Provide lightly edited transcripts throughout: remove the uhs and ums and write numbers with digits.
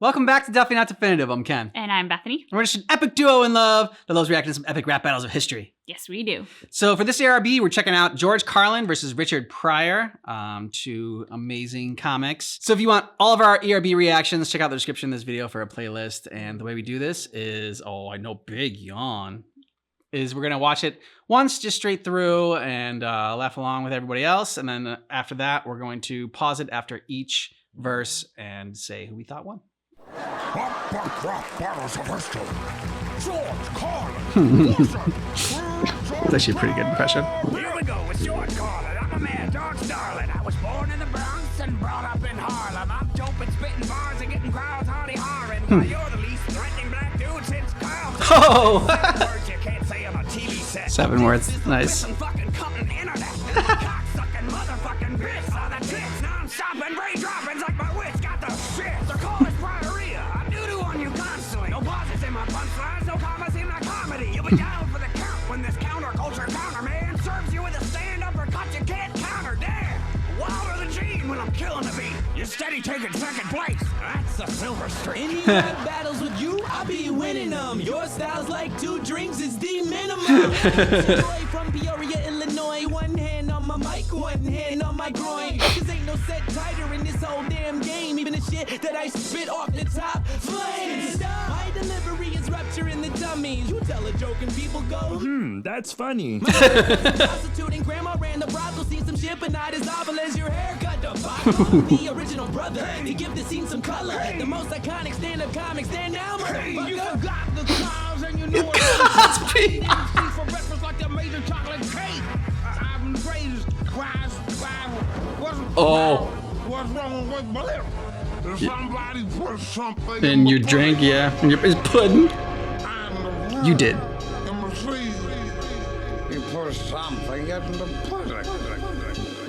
Welcome back to Definitely Not Definitive. I'm Ken. And I'm Bethany. And we're just an epic duo in love that loves reacting to some epic rap battles of history. Yes, we do. So for this ARB, we're checking out George Carlin versus Richard Pryor, two amazing comics. So if you want all of our ARB reactions, check out the description of this video for a playlist. And the way we do this is, I know, big yawn, is we're going to watch it once just straight through and laugh along with everybody else. And then after that, we're going to pause it after each verse and say who we thought won. That's actually a pretty good impression. Here we go with George Carlin. I'm a mad dog's darling. I was born in the Bronx and brought up in Harlem. I'm dope and spitting bars and getting crowds hardy harring. While you're the least threatening black dude since Carl. Oh! Words you can't say on a TV set. 7 words. Nice. Fucking cutting internet. Cocksucking motherfucking bitch. All the tits non-stop and brain droppings like my wits got the shit. They're calling it Pryor. I'm doo-doo on you constantly. No pauses in my punchlines, no commas in my comedy. You'll be down for the count when this counterculture counterman serves you with a stand-up or cut you can't counter. Damn! Wilder than Gene when I'm killing the beat. You're steady taking second place. That's the silver streak. Any rap battles with you, I be winning them. Your style's like 2 drinks is the minimum. Boy from Peoria, Illinois. One hand on my mic, one hand on my groin. Cause ain't no set tighter in this whole damn game. Even the shit that I spit off the top flames. My delivery is rupturing the dummies. You tell a joke and people go, That's funny. prostituting grandma ran the brothel, seen some shit but not as awful as your haircut. The the original brother to give the scene some color. The most iconic stand-up comics stand now, motherfucker. You forgot the clouds and you know what Cosby. for breakfast like the major chocolate cake. I'm raised what's wrong with my lips? If somebody put something In your drink, yeah. In your pudding. You did. You put something in the pudding.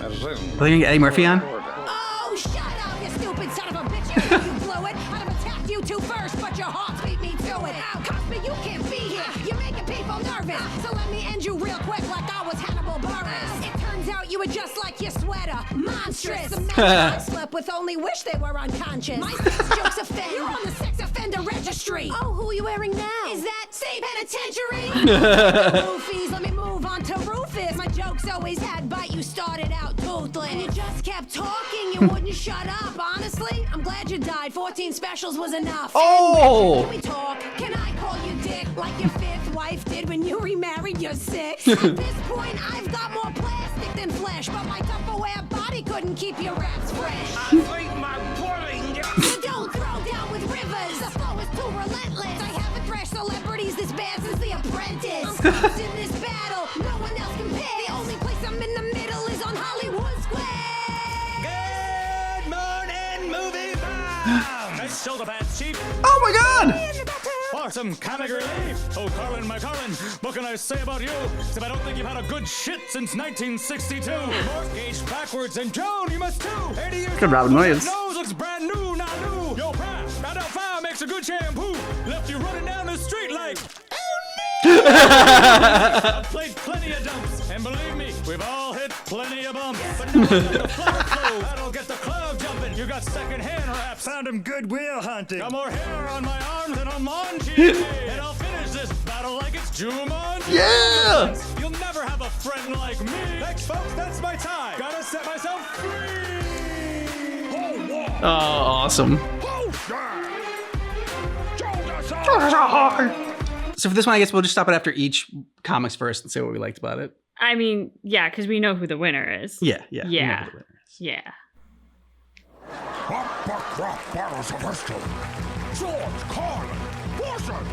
Are they gonna get Eddie Murphy on? Oh, shut up, you stupid son of a bitch. You blew it. I'd have attacked you two first, but your heart beat me to it. Cosby, you can't be here. You're making people nervous. So let me end you real quick like I was Hannibal Buress. It turns out you were just like your sweater. Monstrous. A man I slept with only wish they were unconscious. My sex jokes offend. You're on the sex offender registry. Oh, who are you wearing now? Is that state penitentiary? Roofies, let me move on to Rufus. My jokes always had bite. You started out toothless. And you just kept talking. You wouldn't shut up. Honestly, I'm glad you died. 14 specials was enough. Oh! Can we talk? Can I call you dick like your 5th wife did when you remarried your 6th? At this point, I've got more plastic than flesh, but my Tupperware body couldn't keep your raps fresh. I think my pudding. So don't throw down with rivers. The flow is too relentless. I haven't thrashed celebrities this bad since The Apprentice. I'm close in this battle. No one else compares. The only place I'm in the middle is on Hollywood Square. Good morning, movie bomb. Nice shoulder pads, chief. Oh my god! Awesome comic relief. Oh, Carlin, my Carlin, what can I say about you? Except I don't think you've had a good shit since 1962. Mortgage backwards, and Joan, you must too. 80 years Good Robin Williams. Nose looks brand new, not new. Yo, Pat, found out fire makes a good shampoo. Left you running down the street like, I've played plenty of dumps, and believe me, we've all hit plenty of bumps. But now I've got the flower flow, that'll get the crowd jumping. You got second-hand raps. Found him goodwill hunting. Got more hair on my arms than on Monty. And I'll finish this battle like it's Jumanji. Yeah! You'll never have a friend like me. Thanks, folks, that's my time. Gotta set myself free. Oh, awesome. So for this one, I guess we'll just stop it after each comics first and say what we liked about it. I mean, yeah, because we know who the winner is. Yeah. We know Yeah. who the winner is. Yeah. Battles of history. George Carlin. Richard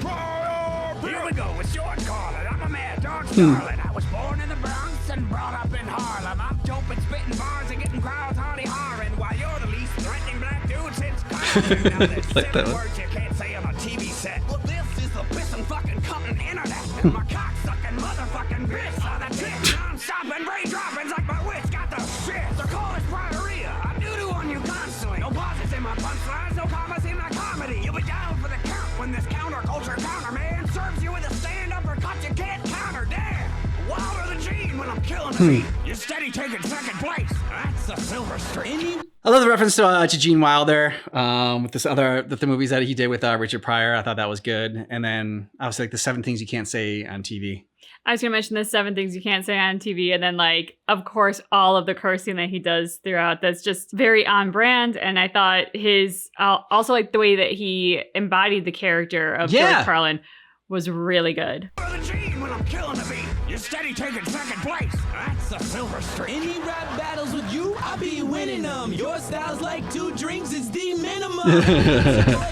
Pryor. Here we go with George Carlin. I'm a mad dog's darling. I was born in the Bronx and brought up in Harlem. I'm dope and spitting bars and getting crowds hardy harring. While you're the least threatening black dude since Carlin. Now there's Like that 7 one. words you can't say on a TV set. Well, this is the pissin' fucking cutting internet. And my cocksucking motherfucking bitch. All the tits non-stop and brain droppings like my wits got the shit. They're calling it Pryor. I'm doo-doo on you constantly. No pauses in my punchlines, no commas in my comedy. You'll be down for the count when this counterculture counterman serves you with a stand-up or cut you can't counter. Damn! Wilder than Gene when I'm killing the beat. You're steady taking second place. That's the silver streak. I love the reference to Gene Wilder with the movies that he did with Richard Pryor. I thought that was good. And then obviously like the 7 things you can't say on TV. I was going to mention the 7 things you can't say on TV. And then, like, of course, all of the cursing that he does throughout. That's just very on brand. And I thought his, also like the way that he embodied the character of George Carlin was really good. For the Gene when I'm killing the beat. You're steady taking second place. That's the silver streak. Any rap battles with you, I be winning them. Your style's like 2 drinks is the minimum.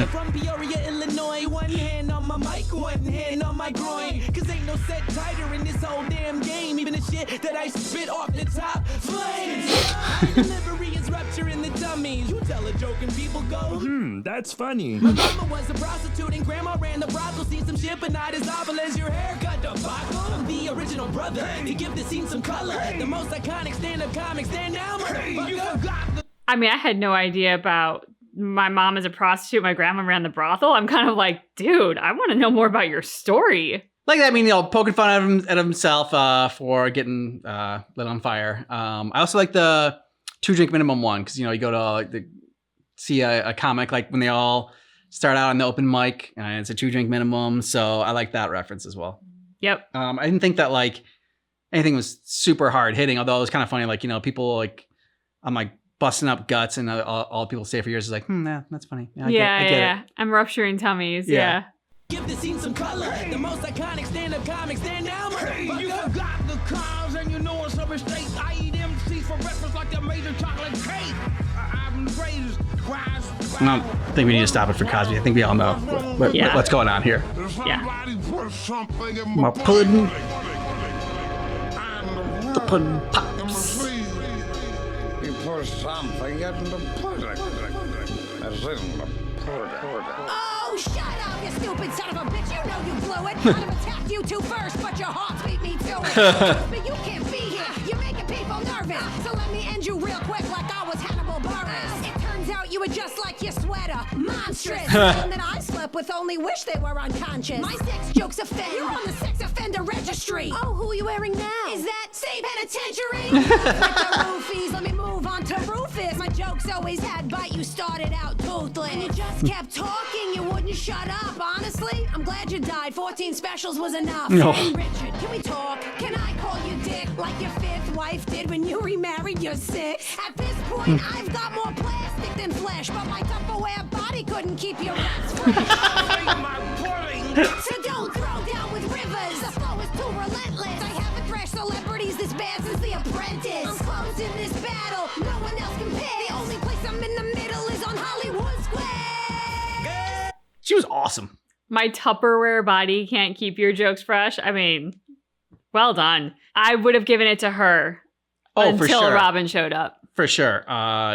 From Peoria, Illinois, 1 hand on my mic, 1 hand on my groin. Cause ain't no set tighter in this whole damn game. Even the shit that I spit off the top flames. My delivery is rupture in the tummy. You tell a joke and people go, That's funny. my mama was a prostitute and grandma ran the brothel. Seen some shit but not as awful as your haircut debacle. I'm the original brother to give the scene some color. The most iconic stand-up comic stand now, motherfucker. I mean, I had no idea about my mom as a prostitute, my grandma ran the brothel. I'm kind of like, dude, I want to know more about your story. Like that, I mean, poking fun at himself for getting lit on fire. I also like the 2 drink minimum one because, you go to see a comic like when they all start out on the open mic and it's a 2 drink minimum. So I like that reference as well. Yep. I didn't think that like anything was super hard hitting, although it was kind of funny. Like, people like, I'm like busting up guts and all people say for years is like, nah, that's funny. I get it. I'm rupturing tummies. Yeah. Give the scene some color. The most iconic stand-up comic stand now, motherfucker. You forgot the cars and you know it's a mistake. I eat MCs for breakfast like they're made of chocolate cake. I'm praised. I don't think we need to stop it for Cosby. I think we all know what's going on here. Yeah. My pudding. The pudding pops. You put something in the pudding. As in the pudding. Oh, shut up, you stupid son of a bitch. You know you blew it. I'd have attacked you 2 first, but your heart beat me to it. But you can't be here. You're making people nervous. So let me end you real quick like I was Hannibal Buress. It turns out you were just like your sweater. Monstrous. And that I slept with only wish they were unconscious. My sex jokes offend. You're on the sex offender registry. Oh, who are you wearing now? Is that state penitentiary? With the roofies, let me move on to Rufus. My jokes always had bite. You started out toothless. And you just kept talking. You wouldn't shut up. Honestly, I'm glad you died. 14 specials was enough. No. Hey, Richard, can we talk? Can I call you Dick like your 5th wife did when you remarried your 6th? At this point, I've got more plastic than flesh, but my Tupperware body couldn't keep your rats fresh. So don't throw down with rivers. The flow is too relentless. I haven't thrashed celebrities this bad since The Apprentice. I'm closing this battle. No one else compares. The only place I'm in the middle is on Hollywood Square. She was awesome. My Tupperware body can't keep your jokes fresh. I mean, well done. I would have given it to her until for sure. Robin showed up. For sure.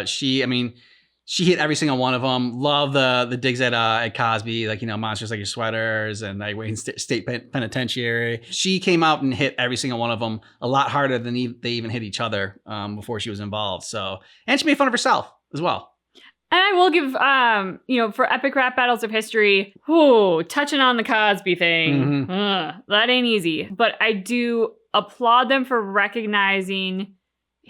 She hit every single one of them. Love the digs at Cosby, like, monsters like your sweaters and like Wayne State Penitentiary. She came out and hit every single one of them a lot harder than they even hit each other before she was involved. So, and she made fun of herself as well. And I will give, for epic rap battles of history, touching on the Cosby thing, that ain't easy. But I do applaud them for recognizing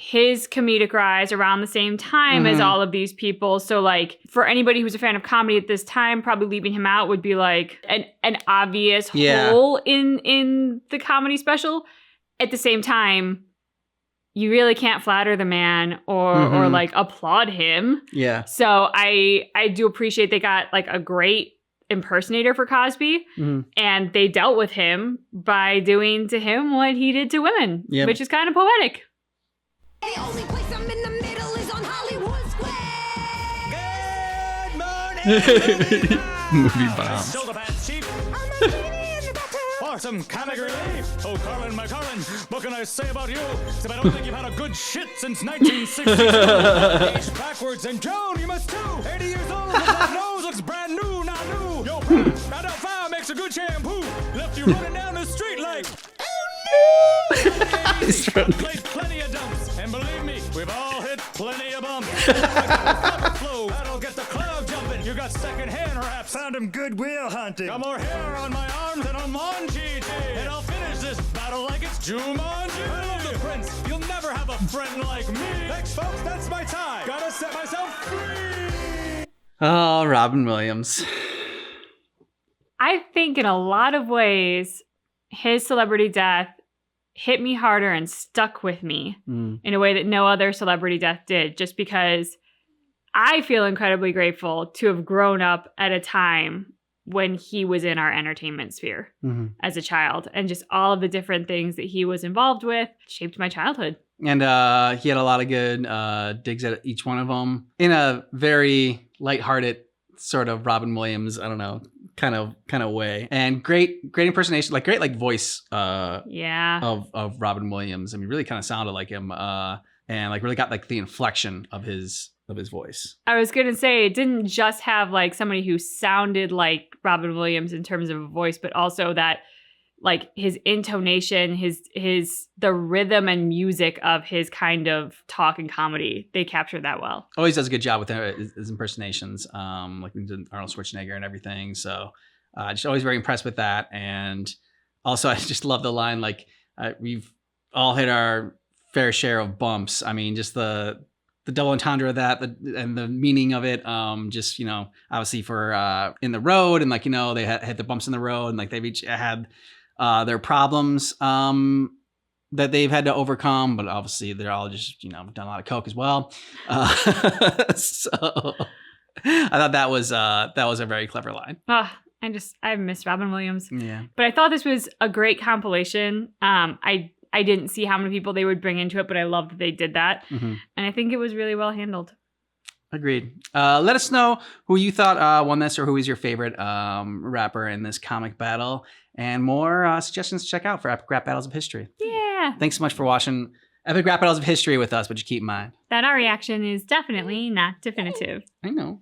his comedic rise around the same time as all of these people. So, like, for anybody who's a fan of comedy at this time, probably leaving him out would be like an obvious hole in the comedy special. At the same time, you really can't flatter the man or like applaud him. Yeah. So I do appreciate they got like a great impersonator for Cosby and they dealt with him by doing to him what he did to women, which is kind of poetic. The only place I'm in the middle is on Hollywood Square. Good morning. Movie bombs. Still the bad chief. Awesome comic relief. Oh, Carlin, my Carlin, what can I say about you? Except I don't think you've had a good shit since 1962. Aged backwards, and Joan, you must too. 80 years old, but that nose looks brand new, not new. Yo, Adele Fire makes a good shampoo. Left you running down the street like, oh no! I've played plenty of dumps, and believe me, we've all hit plenty of bumps. Flow, that'll get the crowd jumping. You got second-hand raps. Found him goodwill hunting. Got more hair on my arms than on Monji. And I'll finish this battle like it's Jumanji. I love the prince. You'll never have a friend like me. Thanks, folks. That's my time. Gotta set myself free. Oh, Robin Williams. I think in a lot of ways, his celebrity death hit me harder and stuck with me in a way that no other celebrity death did, just because I feel incredibly grateful to have grown up at a time when he was in our entertainment sphere as a child, and just all of the different things that he was involved with shaped my childhood. And he had a lot of good digs at each one of them in a very lighthearted sort of Robin Williams, I don't know, kind of way. And great impersonation, like great voice of Robin Williams. I mean, really kind of sounded like him, and like really got like the inflection of his voice. I was gonna say it didn't just have like somebody who sounded like Robin Williams in terms of a voice, but also that like his intonation, the rhythm and music of his kind of talk and comedy, they captured that well. Always does a good job with his impersonations, like we did Arnold Schwarzenegger and everything. So just always very impressed with that. And also I just love the line, like we've all hit our fair share of bumps. I mean, just the double entendre of that and the meaning of it, just, obviously for in the road, and like, they had the bumps in the road, and like they've each had their problems that they've had to overcome, but obviously they're all just, done a lot of coke as well. So I thought that was a very clever line. I miss Robin Williams. Yeah. But I thought this was a great compilation. I didn't see how many people they would bring into it, but I love that they did that. And I think it was really well handled. Agreed. Let us know who you thought won this, or who is your favorite rapper in this comic battle, and more suggestions to check out for Epic Rap Battles of History. Yeah. Thanks so much for watching Epic Rap Battles of History with us, but you keep in mind that our reaction is definitely not definitive. I know.